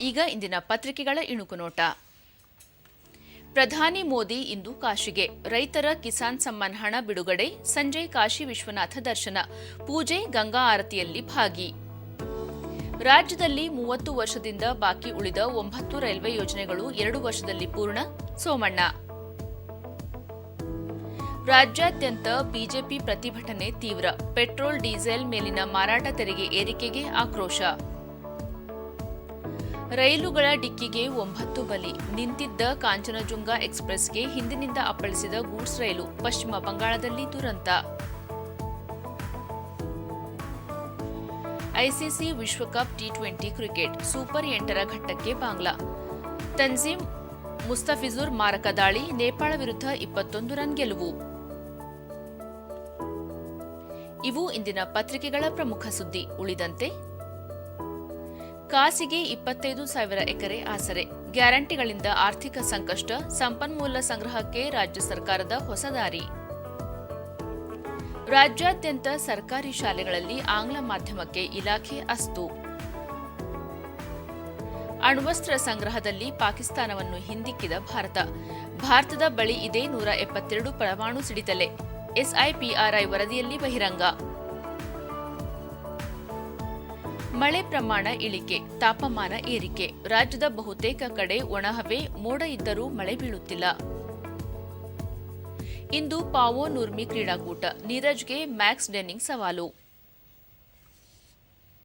ಈಗ ಇಂದಿನ ಪತ್ರಿಕೆಗಳ ಇಣುಕು ನೋಟ. ಪ್ರಧಾನಿ ಮೋದಿ ಇಂದು ಕಾಶಿಗೆ, ರೈತರ ಕಿಸಾನ್ ಸಮ್ಮಾನ್ ಹಣ ಬಿಡುಗಡೆ, ಸಂಜೆ ಕಾಶಿ ವಿಶ್ವನಾಥ ದರ್ಶನ, ಪೂಜೆ, ಗಂಗಾ ಆರತಿಯಲ್ಲಿ ಭಾಗಿ. ರಾಜ್ಯದಲ್ಲಿ 30 ವರ್ಷದಿಂದ ಬಾಕಿ ಉಳಿದ 9 ರೈಲ್ವೆ ಯೋಜನೆಗಳು 2 ವರ್ಷದಲ್ಲಿ ಪೂರ್ಣ, ಸೋಮಣ್ಣ. ರಾಜ್ಯಾದ್ಯಂತ ಬಿಜೆಪಿ ಪ್ರತಿಭಟನೆ ತೀವ್ರ, ಪೆಟ್ರೋಲ್ ಡೀಸೆಲ್ ಮೇಲಿನ ಮಾರಾಟ ತೆರಿಗೆ ಏರಿಕೆಗೆ ಆಕ್ರೋಶ. ರೈಲುಗಳ ಡಿಕ್ಕಿಗೆ 9 ಬಲಿ, ನಿಂತಿದ್ದ ಕಾಂಚನಜುಂಗ ಎಕ್ಸ್‌ಪ್ರೆಸ್‌ಗೆ ಹಿಂದಿನಿಂದ ಅಪ್ಪಳಿಸಿದ ಗೂಡ್ಸ್ ರೈಲು, ಪಶ್ಚಿಮ ಬಂಗಾಳದಲ್ಲಿ ದುರಂತ. ಐಸಿಸಿ ವಿಶ್ವಕಪ್ T20 cricket, super 8ರ ಘಟ್ಟಕ್ಕೆ Bangla. ತನ್ಜೀಮ್ Mustafizur ಮಾರಕ ದಾಳಿ, ನೇಪಾಳ ವಿರುದ್ಧ 21 ರನ್ ಗೆಲುವು. ಇವು ಇಂದಿನ ಪತ್ರಿಕೆಗಳ ಪ್ರಮುಖ ಸುದ್ದಿ. ಉಳಿದಂತೆ ಕಾಸಿಗೆ 25,000 ಎಕರೆ ಆಸರೆ, ಗ್ಯಾರಂಟಿಗಳಿಂದ ಆರ್ಥಿಕ ಸಂಕಷ್ಟ, ಸಂಪನ್ಮೂಲ ಸಂಗ್ರಹಕ್ಕೆ ರಾಜ್ಯ ಸರ್ಕಾರದ ಹೊಸ ದಾರಿ. ರಾಜ್ಯಾದ್ಯಂತ ಸರ್ಕಾರಿ ಶಾಲೆಗಳಲ್ಲಿ ಆಂಗ್ಲ ಮಾಧ್ಯಮಕ್ಕೆ ಇಲಾಖೆ ಅಸ್ತು. ಅಣ್ವಸ್ತ್ರ ಸಂಗ್ರಹದಲ್ಲಿ ಪಾಕಿಸ್ತಾನವನ್ನು ಹಿಂದಿಕ್ಕಿದ ಭಾರತದ ಬಳಿ ಇದೆ 172 ಪರಮಾಣು ಸಿಡಿತಲೆ, ಎಸ್ಐಪಿಆರ್ಐ ವರದಿಯಲ್ಲಿ ಬಹಿರಂಗ. ಮಳೆ ಪ್ರಮಾಣ ಇಳಿಕೆ, ತಾಪಮಾನ ಏರಿಕೆ, ರಾಜ್ಯದ ಬಹುತೇಕ ಕಡೆ ಒಣಹವೆ, ಮೋಡ ಇದ್ದರೂ ಮಳೆ ಬೀಳುತ್ತಿಲ್ಲ. ಇಂದು ಪಾವೊ ನೂರ್ಮಿ ಕ್ರೀಡಾಕೂಟ, ನೀರಜ್ಗೆ ಮ್ಯಾಕ್ಸ್ ಡೆನ್ನಿಂಗ್ ಸವಾಲು.